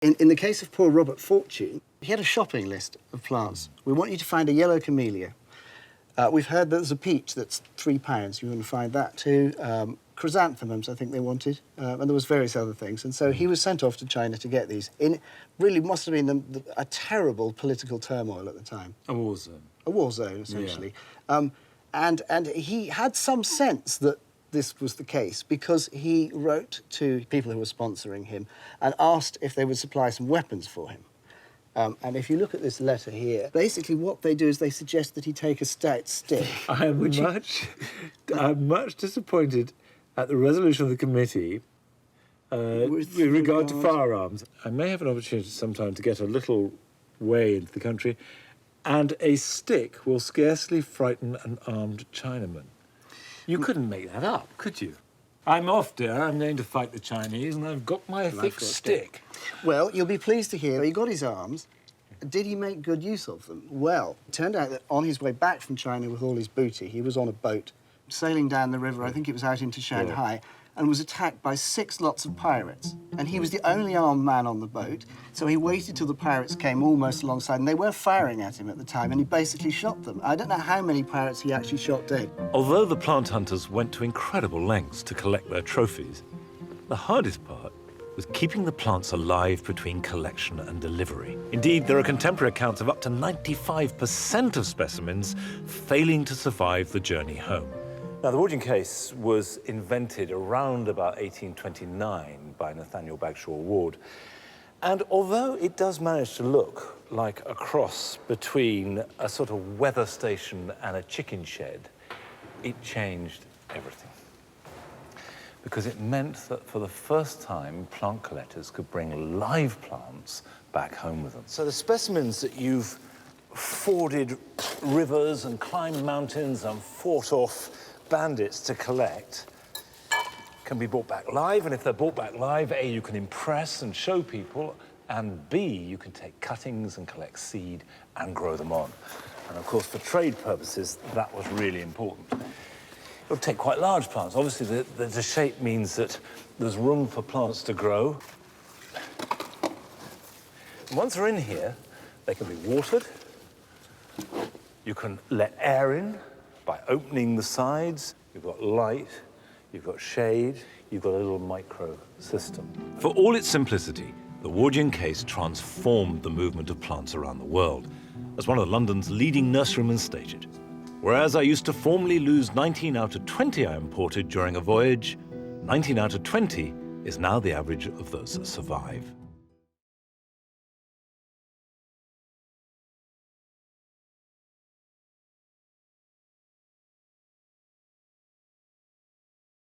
In the case of poor Robert Fortune, he had a shopping list of plants. We want you to find a yellow camellia. We've heard that there's a peach that's £3. You want to find that too. Chrysanthemums, I think they wanted, and there was various other things. And so he was sent off to China to get these. In really must have been a terrible political turmoil at the time. A war zone. A war zone, essentially. Yeah. And he had some sense that this was the case because he wrote to people who were sponsoring him and asked if they would supply some weapons for him. And if you look at this letter here, basically what they do is they suggest that he take a stout stick. I'm much disappointed at the resolution of the committee with regard to firearms. I may have an opportunity sometime to get a little way into the country, and a stick will scarcely frighten an armed Chinaman. You couldn't make that up, could you? I'm off, dear. I'm going to fight the Chinese, and I've got my thick stick. Well, you'll be pleased to hear he got his arms. Did he make good use of them? Well, it turned out that on his way back from China with all his booty, he was on a boat sailing down the river, I think it was out into Shanghai, and was attacked by 6 lots of pirates. And he was the only armed man on the boat, so he waited till the pirates came almost alongside, and they were firing at him at the time, and he basically shot them. I don't know how many pirates he actually shot dead. Although the plant hunters went to incredible lengths to collect their trophies, the hardest part was keeping the plants alive between collection and delivery. Indeed, there are contemporary accounts of up to 95% of specimens failing to survive the journey home. Now, the watering case was invented around about 1829 by Nathaniel Bagshaw Ward. And although it does manage to look like a cross between a sort of weather station and a chicken shed, it changed everything. Because it meant that for the first time, plant collectors could bring live plants back home with them. So the specimens that you've forded rivers and climbed mountains and fought off bandits to collect can be brought back live, and if they're brought back live, A, you can impress and show people, and B, you can take cuttings and collect seed and grow them on. And of course, for trade purposes, that was really important. It'll take quite large plants. Obviously, the shape means that there's room for plants to grow. And once they're in here, they can be watered. You can let air in by opening the sides. You've got light, you've got shade, you've got a little micro system. For all its simplicity, the Wardian case transformed the movement of plants around the world. As one of London's leading nurserymen stated, whereas I used to formerly lose 19 out of 20 I imported during a voyage, 19 out of 20 is now the average of those that survive.